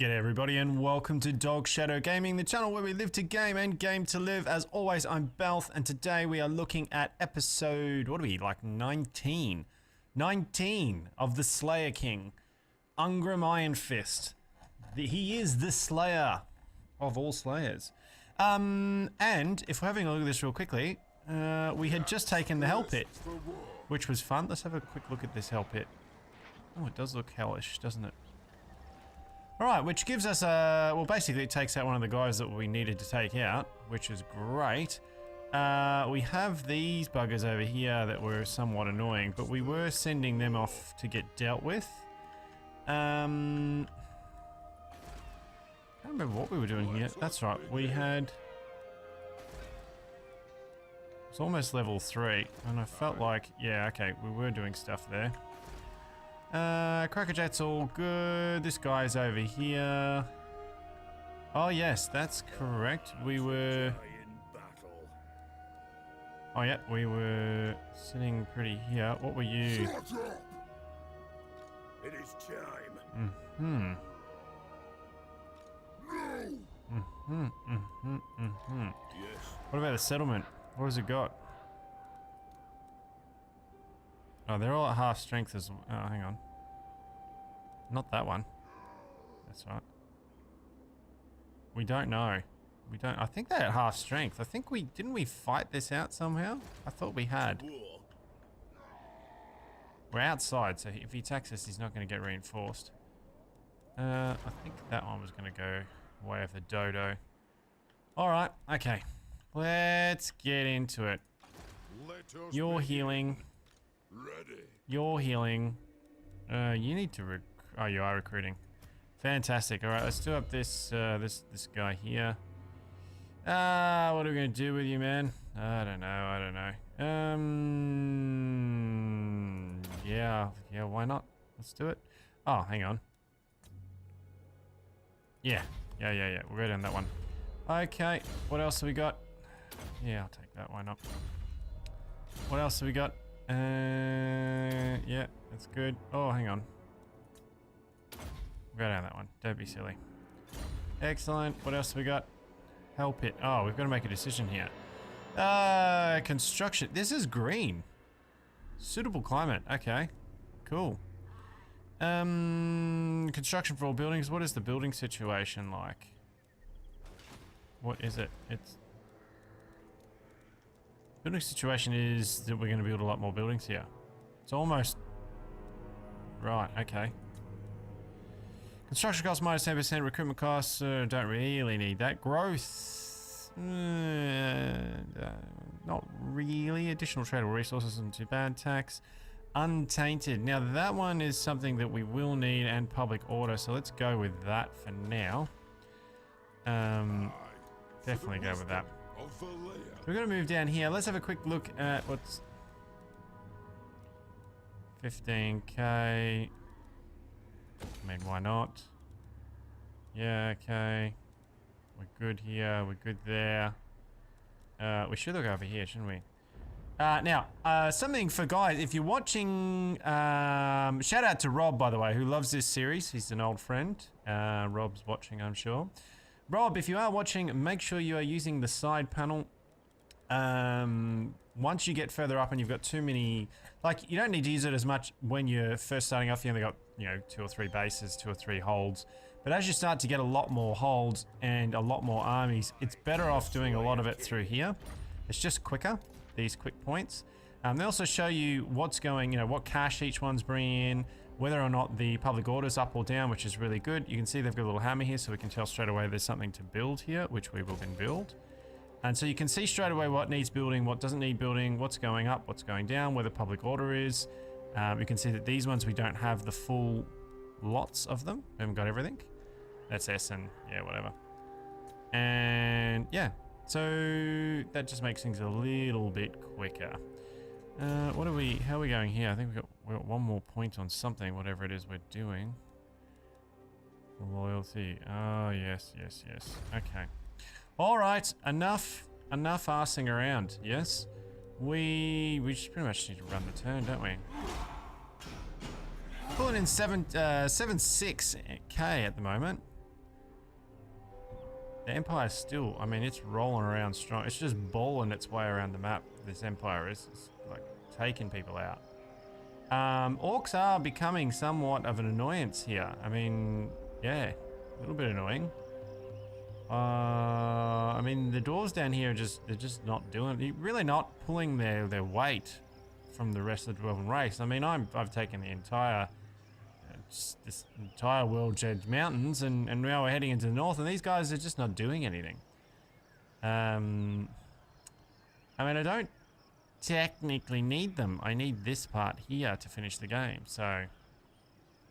G'day everybody and welcome to Dog Shadow Gaming, the channel where we live to game and game to live. As always, I'm Balth and today we are looking at episode, what are we, like 19? 19 of the Slayer King, Ungrim Ironfist. He is the Slayer of all Slayers. And if we're having a look at this real quickly, we had just taken the Hell Pit, which was fun. Let's have a quick look at this Hell Pit. Oh, it does look hellish, doesn't it? Alright, which gives us a... well, basically it takes out one of the guys that we needed to take out, which is great. We have these buggers over here that were somewhat annoying, but we were sending them off to get dealt with. I can't remember what we were doing here. That's right, we had... it's almost level 3, and I felt like, yeah, okay, we were doing stuff there. Crackerjack's all good. This guy's over here. Oh yes, that's correct. We were... oh yeah, we were sitting pretty here. What were you? It is time. Yes. What about the settlement? What has it got? Oh, they're all at half strength as well. Oh, hang on. Not that one. That's right. We don't know. We don't... I think they're at half strength. I think we... didn't we fight this out somehow? I thought we had. We're outside, so if he attacks us, he's not going to get reinforced. I think that one was going to go way of the dodo. Alright, okay. Let's get into it. You're healing. Ready. You're healing. You need to oh, you are recruiting. Fantastic. Alright, let's do up this this guy here. What are we gonna do with you, man? I don't know. Yeah, why not? Let's do it. Oh, hang on. Yeah. We'll go down that one. Okay, what else have we got? Yeah, I'll take that, why not? What else have we got? Yeah, that's good. Oh, hang on. We'll go down that one. Don't be silly. Excellent. What else have we got? Hell Pit. Oh, we've got to make a decision here. Construction. This is green. Suitable climate. Okay. Cool. Construction for all buildings. What is the building situation like? What is it? It's... building situation is that we're going to build a lot more buildings here. It's almost... right, okay. Construction costs minus 10%, recruitment costs, don't really need that. Growth... not really. Additional tradable resources isn't too bad. Tax. Untainted. Now that one is something that we will need, and public order, so let's go with that for now. Definitely go with that. So we're going to move down here. Let's have a quick look at what's... 15k. I mean, why not? Yeah, okay. We're good here. We're good there. We should look over here, shouldn't we? Now, something for guys, if you're watching... shout out to Rob, by the way, who loves this series. He's an old friend. Rob's watching, I'm sure. Rob, if you are watching, make sure you are using the side panel. Once you get further up and you've got too many, like, you don't need to use it as much when you're first starting off. You only got, you know, 2 or 3 bases, 2 or 3 holds. But as you start to get a lot more holds and a lot more armies, it's better off doing a lot of it through here. It's just quicker, these quick points. They also show you what's going, you know, what cash each one's bringing in, whether or not the public order's up or down, which is really good. You can see they've got a little hammer here, so we can tell straight away there's something to build here, which we will then build. And so you can see straight away what needs building, what doesn't need building, what's going up, what's going down, where the public order is. You can see that these ones, we don't have the full lots of them. We haven't got everything. That's S and, yeah, whatever. And, yeah. So, that just makes things a little bit quicker. What are we... how are we going here? I think we've got one more point on something, whatever it is we're doing. Loyalty. Oh, yes. Okay. Alright, enough arsing around, yes? We just pretty much need to run the turn, don't we? Pulling in 76k at the moment. the Empire's still, I mean, it's rolling around strong. It's just balling its way around the map. This Empire is like taking people out. Orcs are becoming somewhat of an annoyance here. I mean, yeah, a little bit annoying. I mean, the dwarves down here are they're just not doing, really not pulling their weight from the rest of the dwarven race. I mean, I've taken the entire, this entire World's Edge Mountains, and now we're heading into the north, and these guys are just not doing anything. I mean, I don't technically need them. I need this part here to finish the game, so I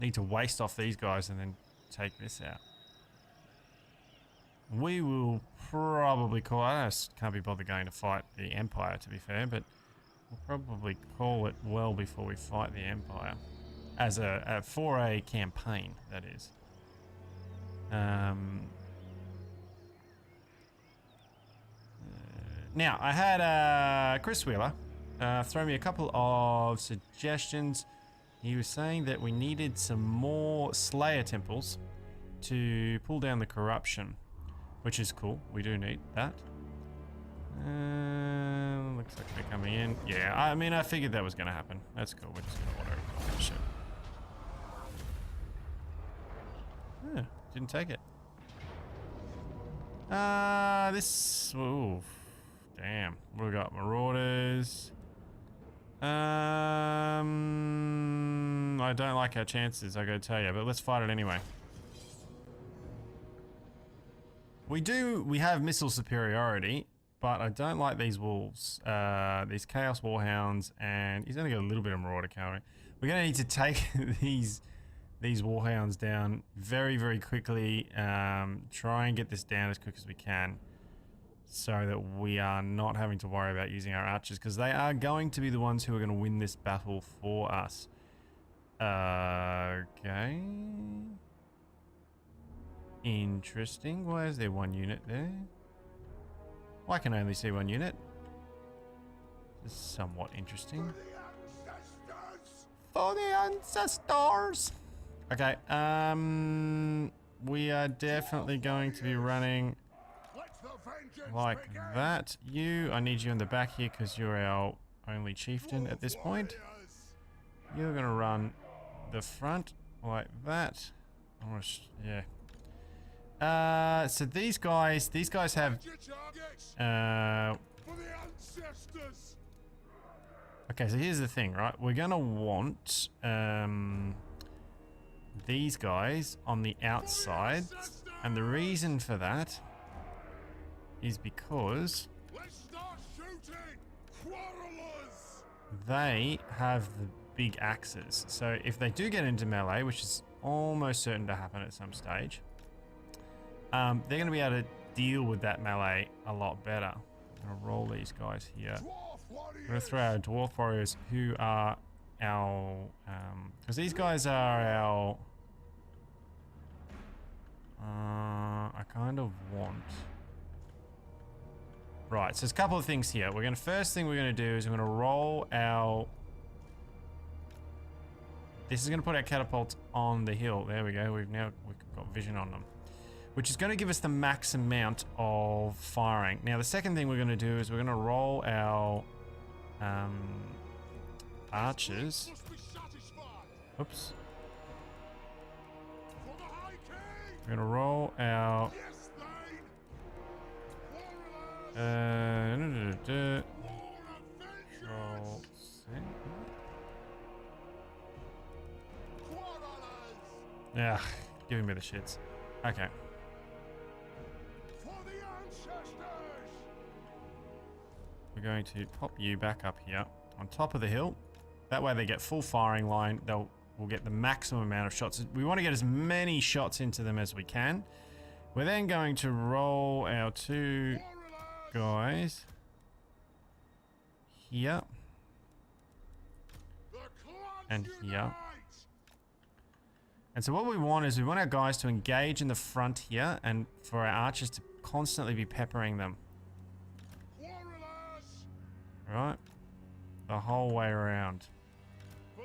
need to waste off these guys and then take this out. We will probably call, I just can't be bothered going to fight the Empire, to be fair, but we'll probably call it well before we fight the Empire. As for a campaign, that is. Now, I had Chris Wheeler throw me a couple of suggestions. He was saying that we needed some more Slayer temples to pull down the corruption, which is cool. We do need that. Looks like they're coming in. Yeah, I mean, I figured that was going to happen. That's cool. We're just going to auto shit. Yeah, didn't take it. This. Ooh, damn. We got marauders. I don't like our chances, I gotta tell you, but let's fight it anyway. We have missile superiority, but I don't like these wolves, these Chaos Warhounds, and he's only got a little bit of Marauder cavalry. We're gonna need to take these Warhounds down very, very quickly. Try and get this down as quick as we can, so that we are not having to worry about using our archers, because they are going to be the ones who are going to win this battle for us. Okay. Interesting. Why is there one unit there? Well, I can only see one unit. This is somewhat interesting. For the ancestors! Okay, we are definitely going to be running like that. I need you in the back here because you're our only chieftain at this point. You're gonna run the front like that. Yeah. So these guys have. Okay, so here's the thing, right? We're gonna want these guys on the outside, and the reason for that is because they have the big axes. So if they do get into melee, which is almost certain to happen at some stage, they're going to be able to deal with that melee a lot better. I'm going to roll these guys here. We're going to throw our dwarf warriors, who are our because these guys are our I kind of want. Right, so there's a couple of things here. First thing we're gonna do is we're gonna roll our. This is gonna put our catapults on the hill. There we go. We've got vision on them, which is gonna give us the max amount of firing. Now, the second thing we're gonna do is we're gonna roll our archers. Oops. We're gonna roll our. Control C. Yeah, giving me the shits. Okay. We're going to pop you back up here on top of the hill. That way they get full firing line. We'll get the maximum amount of shots. We want to get as many shots into them as we can. We're then going to roll our two guys here and here. And so what we want is we want our guys to engage in the front here, and for our archers to constantly be peppering them. Right? The whole way around. So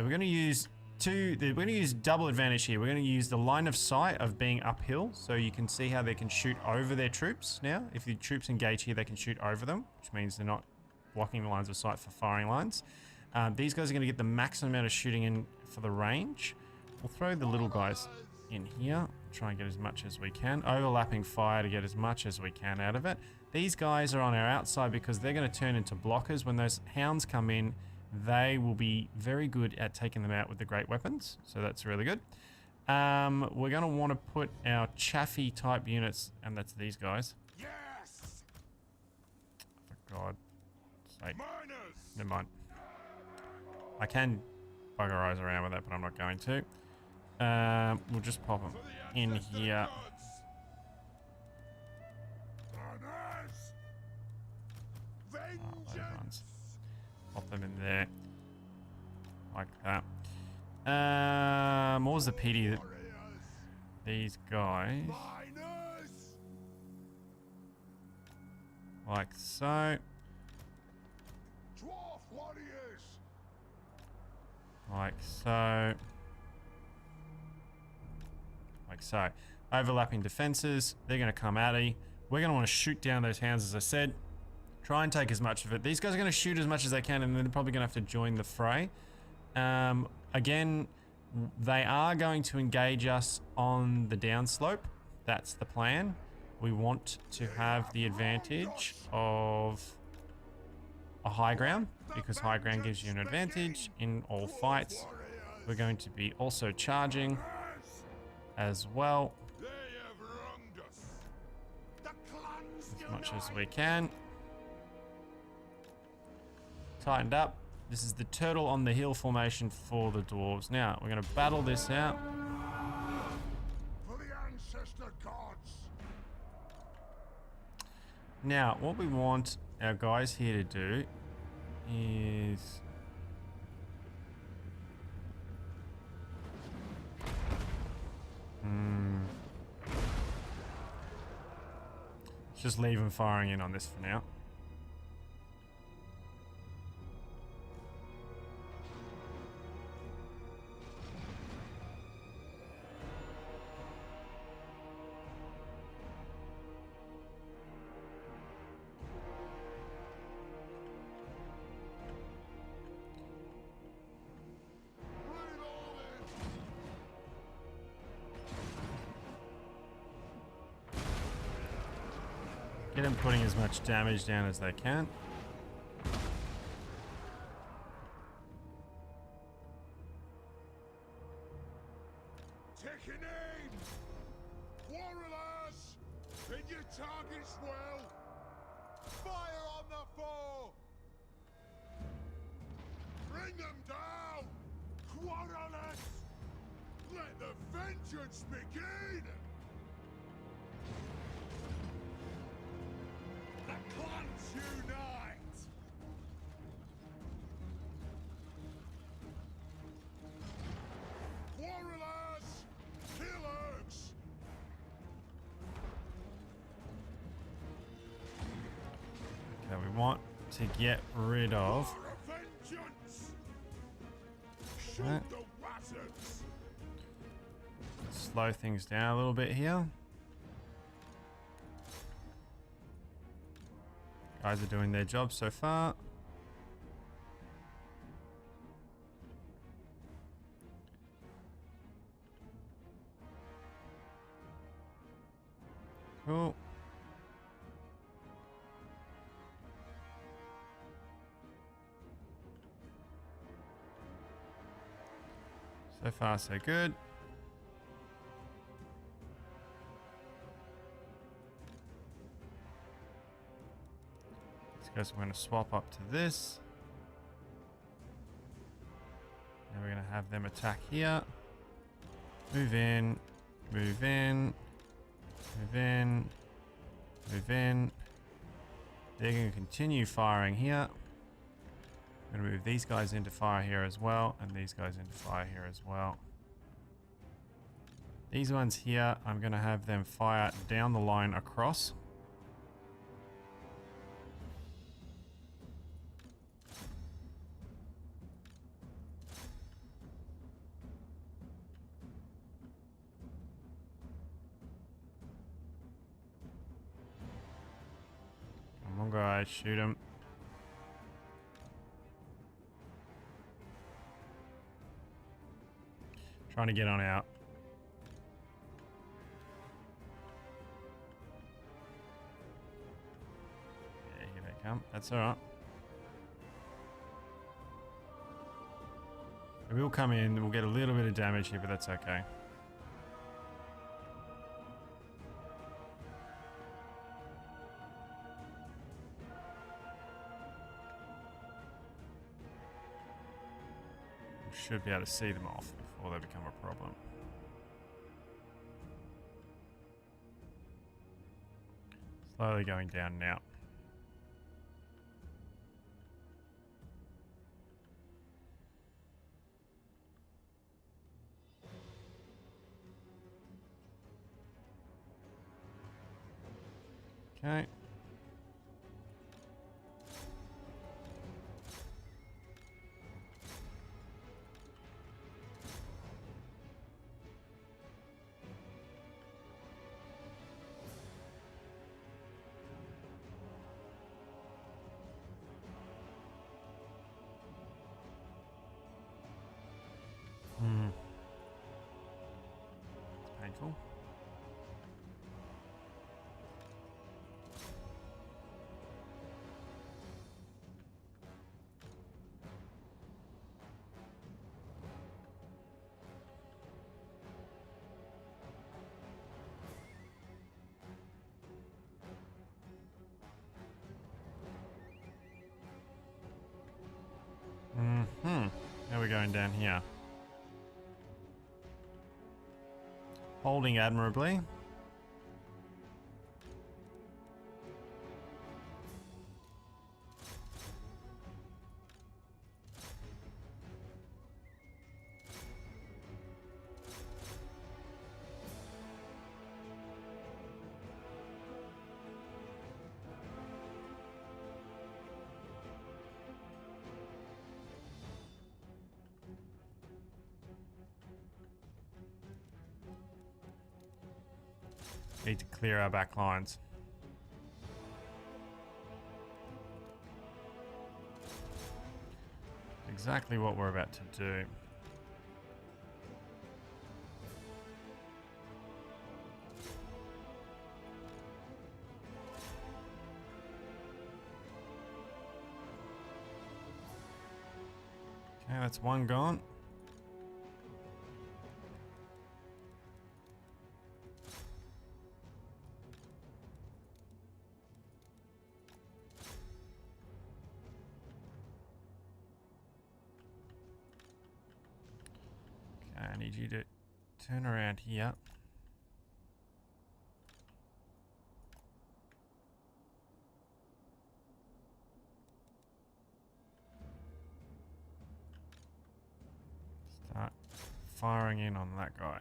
we're going to use we're going to use double advantage here. We're going to use the line of sight of being uphill, so you can see how they can shoot over their troops now. If the troops engage here, they can shoot over them, which means they're not blocking the lines of sight for firing lines. These guys are going to get the maximum amount of shooting in for the range. We'll throw the little guys in here, try and get as much as we can. Overlapping fire to get as much as we can out of it. These guys are on our outside because they're going to turn into blockers. When those hounds come in, they will be very good at taking them out with the great weapons. So that's really good. We're going to want to put our chaffy type units, and that's these guys. Yes. For God's sake. Never mind. I can bugger eyes around with that, but I'm not going to. We'll just pop them in here. Those ones. Pop them in there. Like that. What was the pity that these guys, like so. Like so. Like so. Overlapping defenses. They're going to come at you. We're going to want to shoot down those hounds, as I said. Try and take as much of it. These guys are going to shoot as much as they can, and then they're probably going to have to join the fray. Again, they are going to engage us on the downslope. That's the plan. We want to have the advantage of a high ground, because high ground gives you an advantage in all fights. We're going to be also charging as well, as much as we can. Tightened up. This is the turtle on the hill formation for the dwarves. Now we're going to battle this out. For the ancestor gods. Now what we want our guys here to do is just leave them firing in on this for now. Get them putting as much damage down as they can. Taking aim! Warriors! Hit your targets well! Fire on the foe! Bring them down! Quarrelers! Let the vengeance begin! The clans unite! Warriors! Killers! Okay, we want to get rid of For vengeance! Shoot that. the wizards! Slow things down a little bit here. Guys are doing their job so far. Cool. So far, so good. These guys are going to swap up to this. Now we're going to have them attack here. Move in, move in, move in, move in. They're going to continue firing here. I'm going to move these guys into fire here as well, and these guys into fire here as well. These ones here, I'm going to have them fire down the line across. One guy, shoot him. Trying to get on out. Yeah, here they come. That's alright. We'll come in, we'll get a little bit of damage here, but that's okay. We should be able to see them off before they become a problem. Slowly going down now. Okay. It's painful. How are we going down here? Holding admirably. Need to clear our back lines. Exactly what we're about to do. Okay, that's one gone. I need you to turn around here. Start firing in on that guy.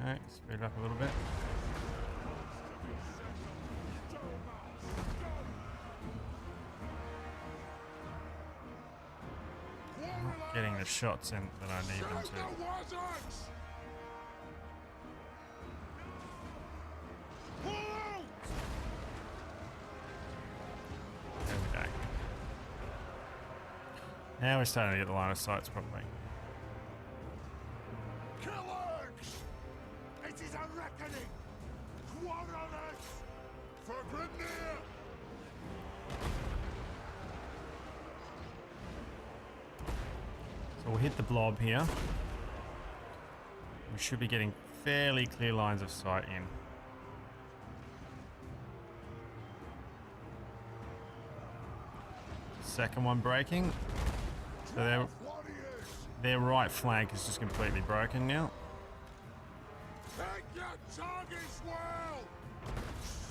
Okay, speed up a little bit. Not getting the shots in that I need them to. There we go. Now we're starting to get the line of sights properly. It is a reckoning! Quarrelers! For Grimnir! So we'll hit the blob here. We should be getting fairly clear lines of sight in. Second one breaking. So their right flank is just completely broken now. Take your targets well!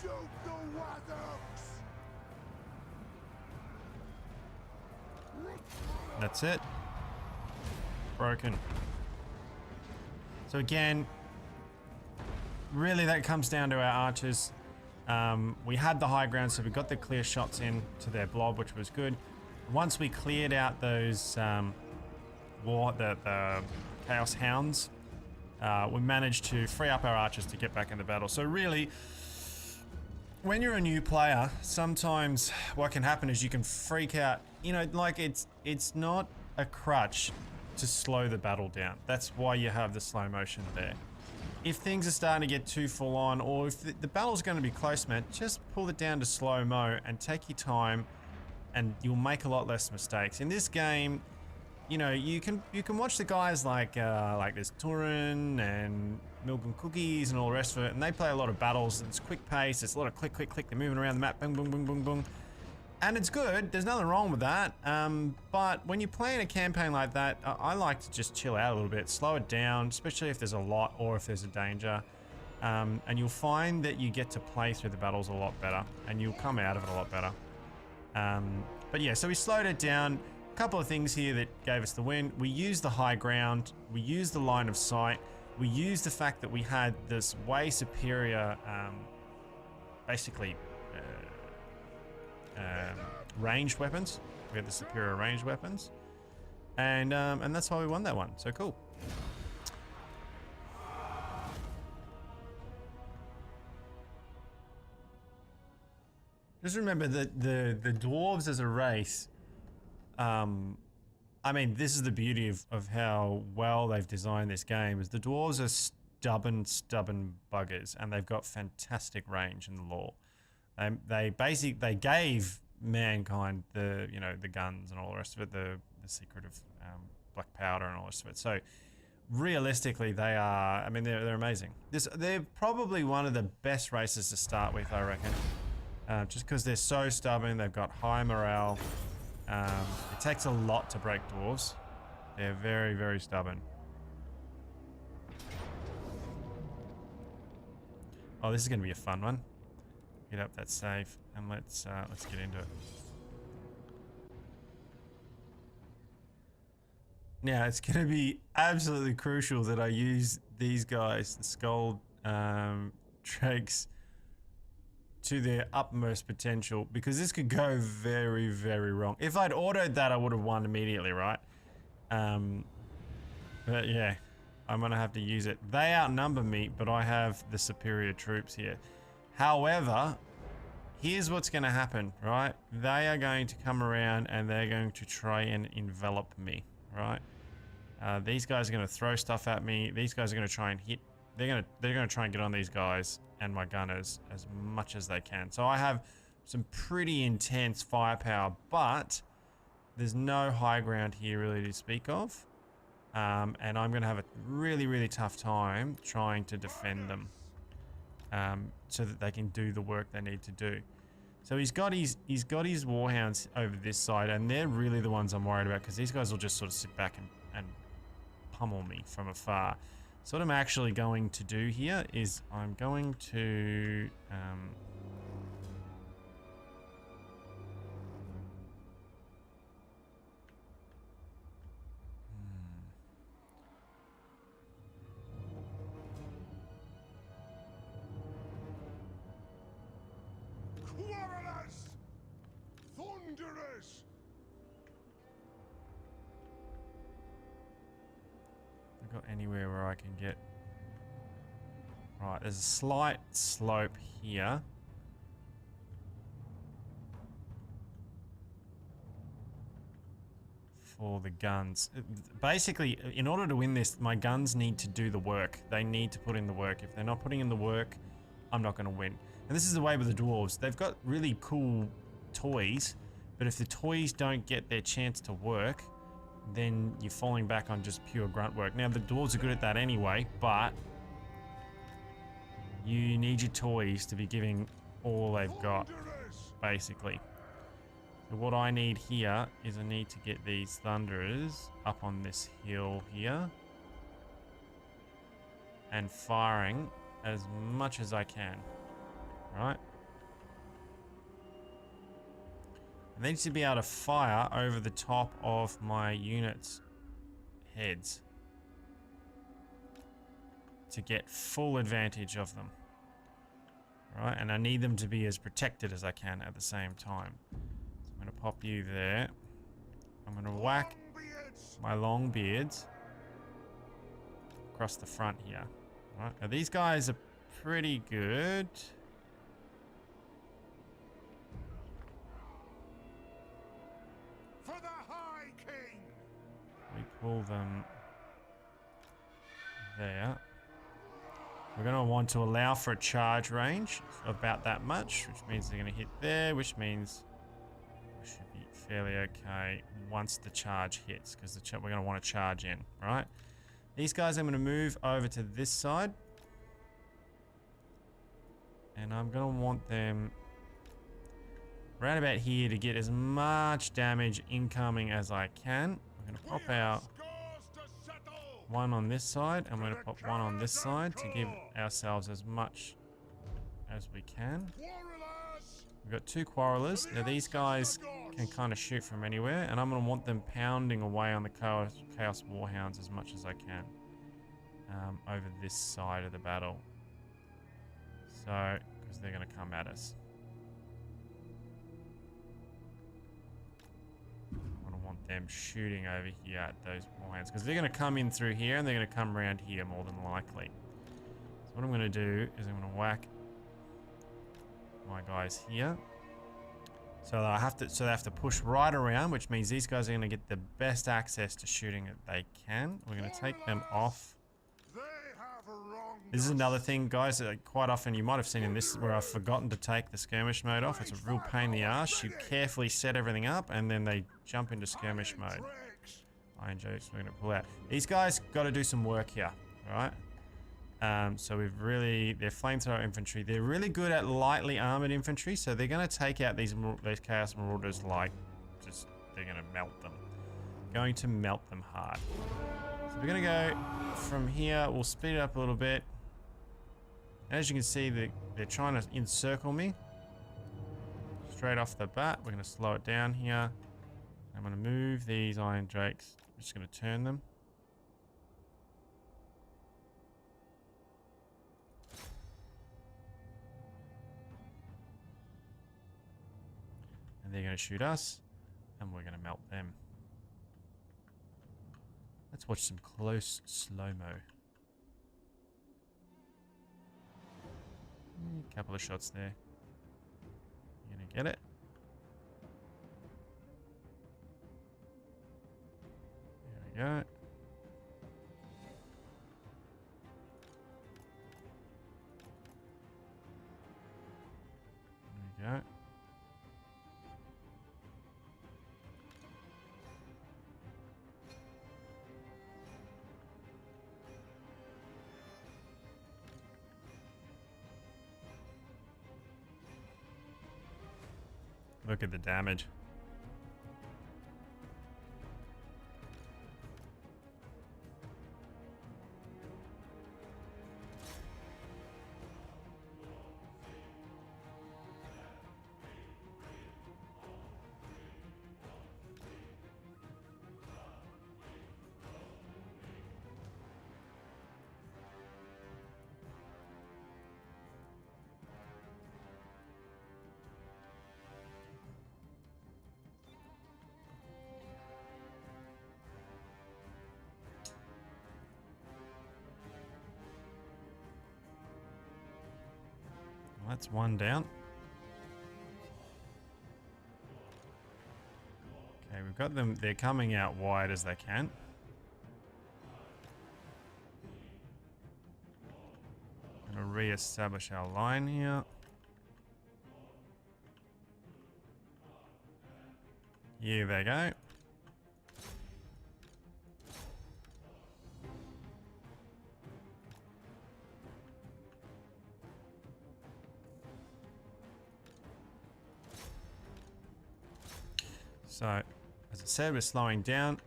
Shoot the waddocks! That's it. broken. So again, really that comes down to our archers. We had the high ground, so we got the clear shots in to their blob, which was good. Once we cleared out those the Chaos Hounds, we managed to free up our archers to get back in the battle. So really, when you're a new player, sometimes what can happen is you can freak out. You know, like it's not a crutch to slow the battle down. That's why you have the slow motion there. If things are starting to get too full on, or if the battle's going to be close, man, just pull it down to slow-mo and take your time, and you'll make a lot less mistakes. In this game, you know, you can watch the guys like there's Turin and Milk and Cookies and all the rest of it, and they play a lot of battles. It's quick pace. It's a lot of click, click, click. They're moving around the map, boom, boom, boom, boom, boom. And it's good, there's nothing wrong with that, but when you're playing a campaign like that, I like to just chill out a little bit, slow it down, especially if there's a lot or if there's a danger, and you'll find that you get to play through the battles a lot better, and you'll come out of it a lot better. But yeah, so we slowed it down. A couple of things here that gave us the win. We used the high ground, we used the line of sight, we used the fact that we had this way superior, basically, ranged weapons. We had the superior ranged weapons, and that's why we won that one. So cool. Just remember that the dwarves as a race. I mean, this is the beauty of how well they've designed this game. Is the dwarves are stubborn buggers, and they've got fantastic range in the lore. They gave mankind the guns and all the rest of it, the secret of black powder and all the rest of it. So realistically, they are. I mean, they're amazing. They're probably one of the best races to start with, I reckon. Just because they're so stubborn, they've got high morale. It takes a lot to break dwarves. They're very, very stubborn. Oh, this is going to be a fun one. Get up that save, and let's get into it. Now it's going to be absolutely crucial that I use these guys, the Skull Dregs, to their utmost potential, because this could go very, very wrong. If I'd autoed that, I would have won immediately, right? But yeah, I'm going to have to use it. They outnumber me, but I have the superior troops here. However, here's what's going to happen, right? They are going to come around and they're going to try and envelop me, right? These guys are going to throw stuff at me. These guys are going to try and hit. They're going to try and get on these guys and my gunners as much as they can. So I have some pretty intense firepower, but there's no high ground here really to speak of. And I'm going to have a really, really tough time trying to defend them. So that they can do the work they need to do. So he's got his warhounds over this side, and they're really the ones I'm worried about, because these guys will just sort of sit back and pummel me from afar. So what I'm actually going to do here is I'm going to Querulous! Thunderous! I've got anywhere where I can get. Right, there's a slight slope here. For the guns. Basically, in order to win this, my guns need to do the work. They need to put in the work. If they're not putting in the work, I'm not going to win. And this is the way with the dwarves. They've got really cool toys, but if the toys don't get their chance to work, then you're falling back on just pure grunt work. Now, the dwarves are good at that anyway, but you need your toys to be giving all they've got, basically. So what I need here is I need to get these thunderers up on this hill here and firing as much as I can, right? I need to be able to fire over the top of my units heads to get full advantage of them. Right, and I need them to be as protected as I can at the same time. So I'm going to pop you there. I'm going to whack my long beards across the front here. Right, now these guys are pretty good. For the High King. We pull them there. We're going to want to allow for a charge range of about that much, which means they're going to hit there, which means we should be fairly okay once the charge hits, because we're going to want to charge in, right? These guys I'm going to move over to this side. And I'm going to want them around about here to get as much damage incoming as I can. I'm going to pop out one on this side. I'm going to pop one on this side to give ourselves as much as we can. We've got 2 quarrelers. Now these guys can kind of shoot from anywhere, and I'm going to want them pounding away on the Chaos Warhounds as much as I can over this side of the battle. So, because they're going to come at us. Them shooting over here at those warhounds, because they're going to come in through here and they're going to come around here more than likely. So what I'm going to do is I'm going to whack my guys here. So they have to push right around, which means these guys are going to get the best access to shooting that they can. We're going to take them off. This is another thing, guys, quite often you might have seen in this where I've forgotten to take the skirmish mode off. It's a real pain in the ass. You carefully set everything up and then they jump into skirmish mode. Iron Jokes, we're going to pull out. These guys got to do some work here, alright? So they're flamethrower infantry. They're really good at lightly armored infantry, so they're going to take out these Chaos Marauders like just, they're going to melt them. Going to melt them hard. So we're going to go from here. We'll speed it up a little bit. As you can see, they're trying to encircle me. Straight off the bat, we're going to slow it down here. I'm going to move these Iron Drakes. I'm just going to turn them. And they're going to shoot us, and we're going to melt them. Let's watch some close slow-mo. A couple of shots there. You gonna get it? There we go. There we go. Look at the damage. That's one down. Okay, we've got them. They're coming out wide as they can. Gonna re-establish our line here. Here they go. So, as I said, we're slowing down.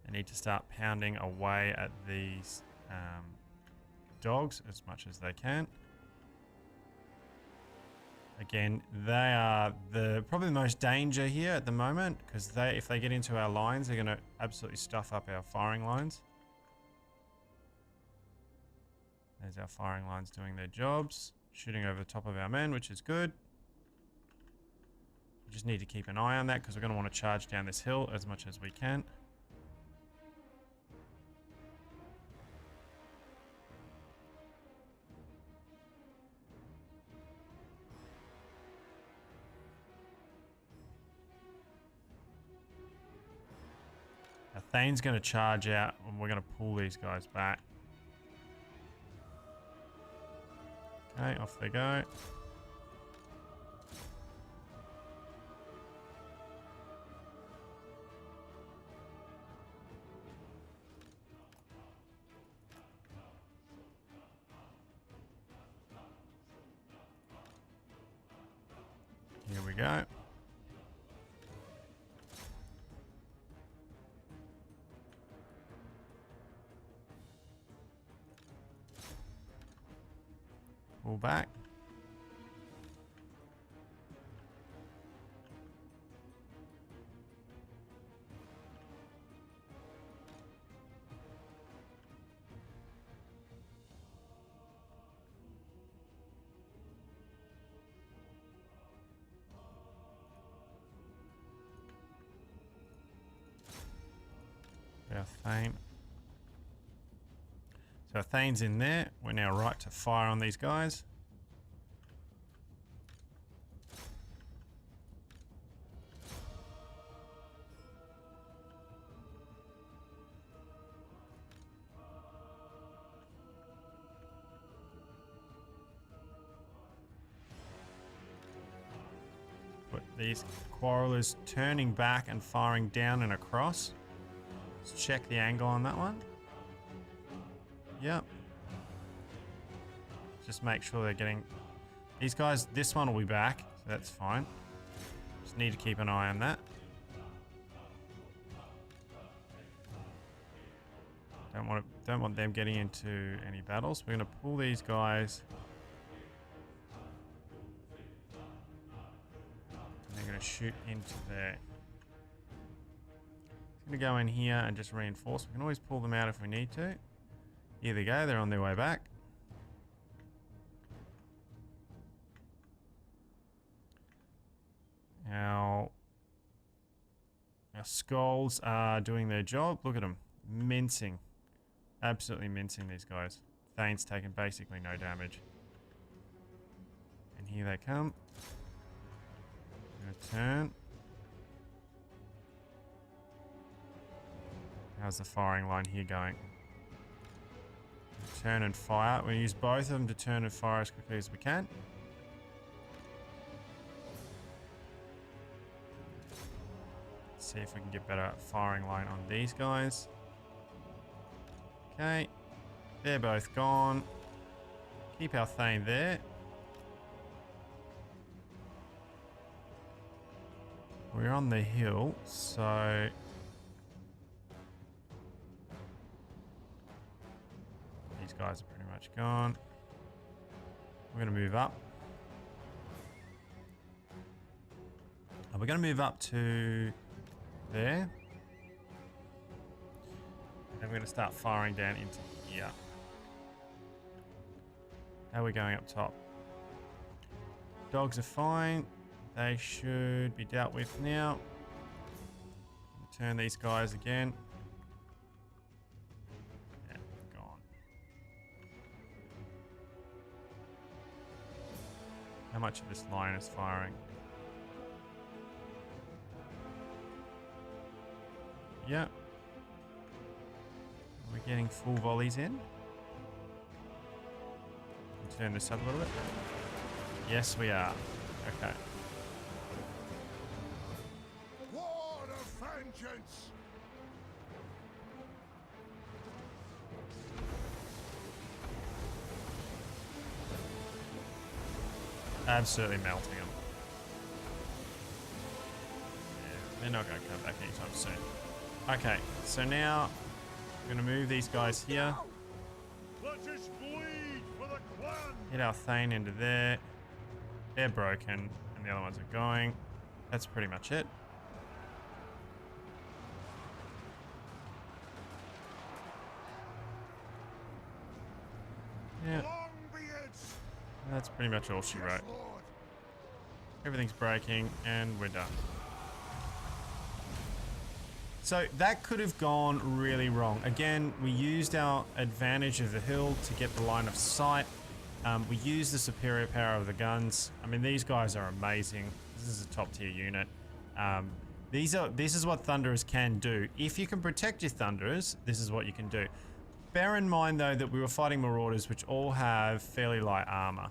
I need to start pounding away at these dogs as much as they can. Again, they are probably the most danger here at the moment, because if they get into our lines, they're going to absolutely stuff up our firing lines. There's our firing lines doing their jobs, shooting over the top of our men, which is good. We just need to keep an eye on that because we're going to want to charge down this hill as much as we can. Now Thane's going to charge out and we're going to pull these guys back. Okay, off they go. Here we go. Pull back. Our Thane. So Thane's in there. We're now right to fire on these guys. Put these quarrelers turning back and firing down and across. Let's check the angle on that one. Yep. Just make sure they're getting... These guys, this one will be back, so that's fine. Just need to keep an eye on that. Don't want them getting into any battles. We're going to pull these guys. And they're going to shoot into there. Going to go in here and just reinforce. We can always pull them out if we need to. Here they go. They're on their way back. Our skulls are doing their job. Look at them. Mincing. Absolutely mincing these guys. Thane's taken basically no damage. And here they come. I'm going to turn. How's the firing line here going? Turn and fire. We'll use both of them to turn and fire as quickly as we can. Let's see if we can get better firing line on these guys. Okay. They're both gone. Keep our Thane there. We're on the hill, so... These guys are pretty much gone. We're going to move up. And we're going to move up to there. And we're going to start firing down into here. How are we going up top? Dogs are fine. They should be dealt with now. Turn these guys again. Yeah, gone. How much of this line is firing? Yep. Are we getting full volleys in? Turn this up a little bit. Yes, we are. Okay. War of vengeance! Absolutely melting them. Yeah, they're not going to come back anytime soon. Okay, so now I'm going to move these guys here. Let us bleed for the clan! Hit our Thane into there. They're broken, and the other ones are going. That's pretty much it. Yeah. That's pretty much all she wrote. Everything's breaking, and we're done. So that could have gone really wrong. Again, we used our advantage of the hill to get the line of sight. We used the superior power of the guns. I mean, these guys are amazing. This is a top tier unit. This is what Thunderers can do. If you can protect your Thunderers, this is what you can do. Bear in mind though that we were fighting Marauders, which all have fairly light armor.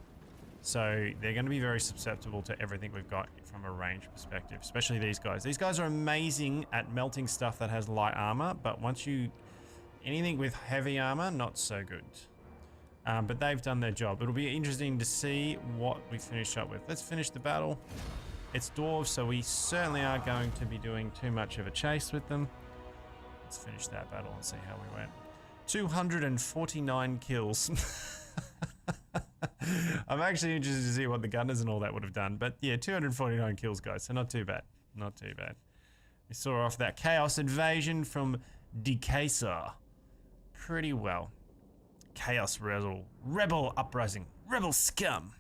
So they're going to be very susceptible to everything we've got from a range perspective, especially these guys. These guys are amazing at melting stuff that has light armor, but once you... anything with heavy armor, not so good. But they've done their job. It'll be interesting to see what we finish up with. Let's finish the battle. It's dwarves, so we certainly aren't going to be doing too much of a chase with them. Let's finish that battle and see how we went. 249 kills. I'm actually interested to see what the gunners and all that would have done. But yeah, 249 kills, guys. So not too bad. Not too bad. We saw off that chaos invasion from Decasa pretty well. Chaos rebel uprising. Rebel scum.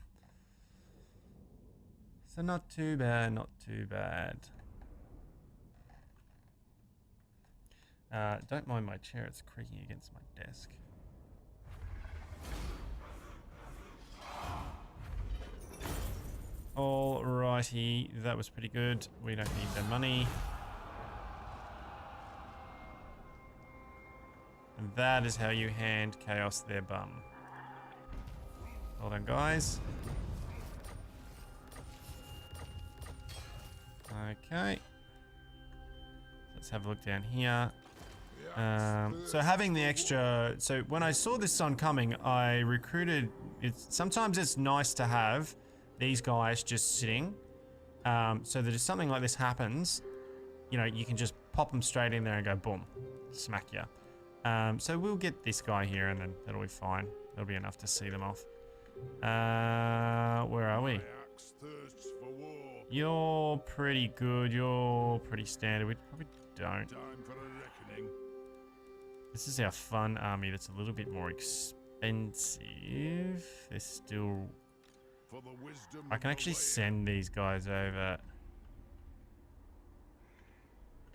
So not too bad, not too bad. Don't mind my chair, it's creaking against my desk. Alrighty, that was pretty good. We don't need their money. And that is how you hand Chaos their bum. Well done, guys. Okay. Let's have a look down here. So having the extra... so when I saw this sun coming, I recruited... sometimes it's nice to have these guys just sitting. So that if something like this happens, you know, you can just pop them straight in there and go boom. Smack ya. So we'll get this guy here and then that'll be fine. That'll be enough to see them off. Where are we? You're pretty good. You're pretty standard. We probably don't. This is our fun army that's a little bit more expensive. They're still... I can actually send these guys over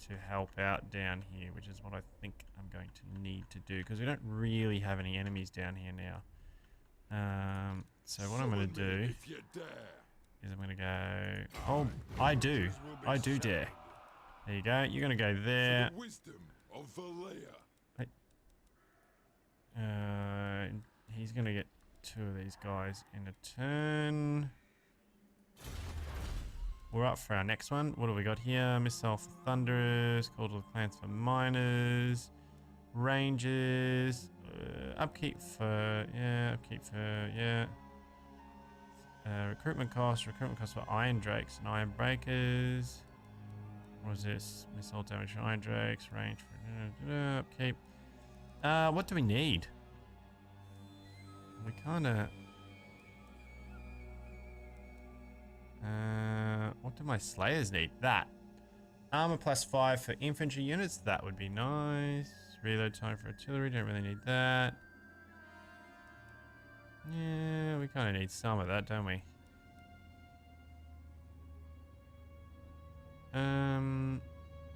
to help out down here, which is what I think I'm going to need to do, because we don't really have any enemies down here now. So what I'm going to do is I'm going to go... oh, I do dare. There you go. You're going to go there. He's going to get 2 of these guys in a turn. We're up for our next one. What do we got here? Missile for Thunderers, Call to the Clans for Miners, Rangers, upkeep for, recruitment costs for Iron Drakes and Iron Breakers. What is this? Missile damage for Iron Drakes, range for upkeep. What do we need? We kinda... what do my Slayers need? That. Armor +5 for infantry units. That would be nice. Reload time for artillery. Don't really need that. Yeah, we kind of need some of that, don't we?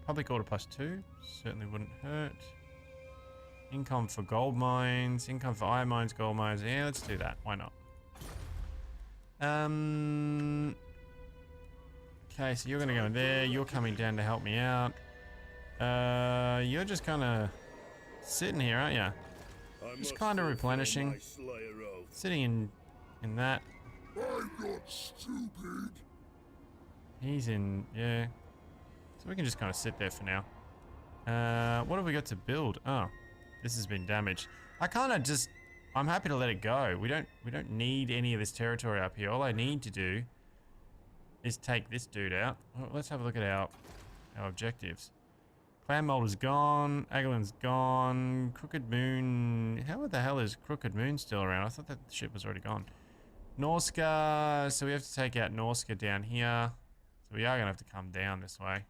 Public order +2. Certainly wouldn't hurt. Income for gold mines. Income for iron mines, gold mines. Yeah, let's do that. Why not? Okay, so you're going to go in there. You're coming down to help me out. You're just kind of sitting here, aren't you? Just kind of replenishing. Sitting in that. I'm not stupid. He's in, yeah. So we can just kind of sit there for now. What have we got to build? Oh, this has been damaged. I kind of just... I'm happy to let it go. We don't need any of this territory up here. All I need to do is take this dude out. Well, let's have a look at our objectives. Clan Molder's gone. Agolin's gone. Crooked Moon. How the hell is Crooked Moon still around? I thought that ship was already gone. Norska, so we have to take out Norska down here. So we are going to have to come down this way.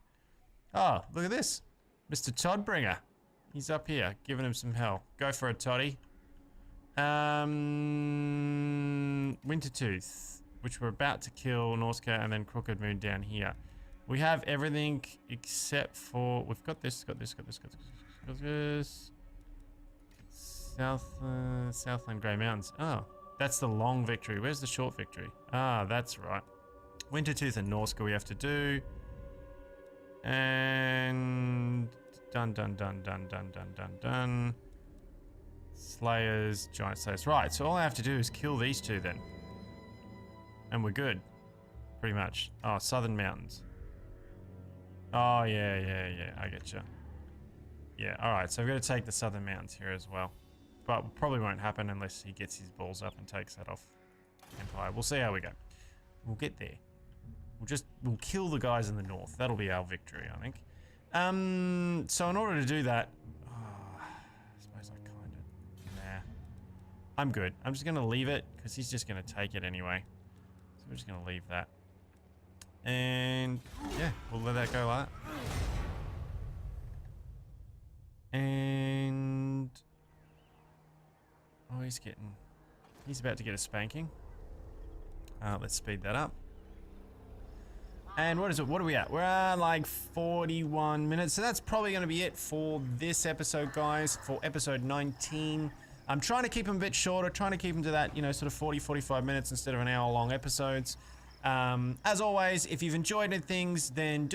Oh, look at this. Mr. Toddbringer. He's up here, giving him some hell. Go for it, Toddy. Wintertooth, which we're about to kill Norska, and then Crooked Moon down here. We have everything except for... We've got this, got this. Southland Grey Mountains. Oh, that's the long victory. Where's the short victory? Ah, that's right. Wintertooth and Norska we have to do. And... Done. Slayers, Giant Slayers. Right, so all I have to do is kill these two then. And we're good. Pretty much. Oh, Southern Mountains. Oh, yeah. I get you. Yeah, alright, so we've got to take the Southern Mountains here as well. But probably won't happen unless he gets his balls up and takes that off Empire. We'll see how we go. We'll get there. We'll kill the guys in the north. That'll be our victory, I think. So in order to do that... Oh, I suppose I kind of... Nah. I'm good. I'm just going to leave it, because he's just going to take it anyway. So we're just going to leave that. And... yeah, we'll let that go like that. And... oh, he's about to get a spanking. Let's speed that up. And what is it? What are we at? We're at like 41 minutes. So that's probably going to be it for this episode, guys, for episode 19. I'm trying to keep them a bit shorter, trying to keep them to that, you know, sort of 40, 45 minutes instead of an hour-long episodes. As always, if you've enjoyed things, then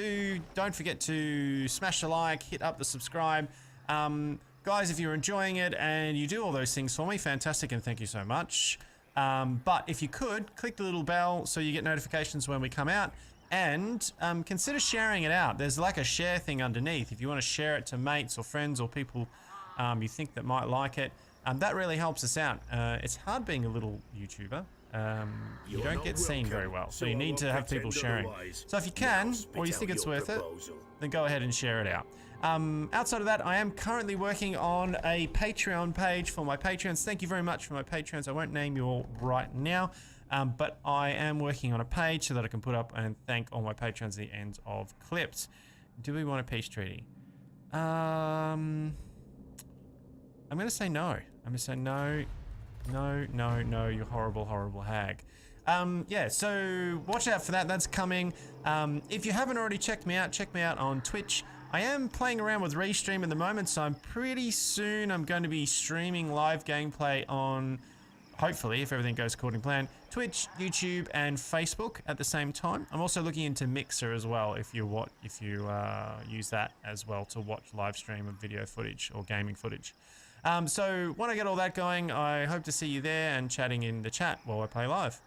don't forget to smash the like, hit up the subscribe. Guys, if you're enjoying it and you do all those things for me, fantastic, and thank you so much. But if you could, click the little bell so you get notifications when we come out. And consider sharing it out. There's like a share thing underneath. If you want to share it to mates or friends or people you think that might like it, that really helps us out. It's hard being a little YouTuber. You don't get seen very well, so you need to have people sharing. So if you can, or you think it's worth it, then go ahead and share it out. Outside of that, I am currently working on a Patreon page for my Patreons. Thank you very much for my Patreons. I won't name you all right now. But I am working on a page so that I can put up and thank all my patrons at the end of clips. Do we want a peace treaty? I'm going to say no. I'm going to say no, you horrible hag. Yeah, so watch out for that. That's coming. If you haven't already checked me out on Twitch. I am playing around with Restream at the moment, so I'm pretty soon I'm going to be streaming live gameplay on... hopefully, if everything goes according to plan, Twitch, YouTube, and Facebook at the same time. I'm also looking into Mixer as well, if you use that as well to watch live stream of video footage or gaming footage. So when I get all that going, I hope to see you there and chatting in the chat while I play live.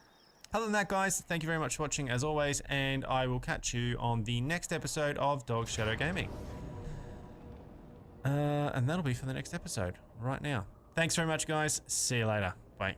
Other than that, guys, thank you very much for watching as always, and I will catch you on the next episode of Dog Shadow Gaming. And that'll be for the next episode right now. Thanks very much, guys. See you later. Bye.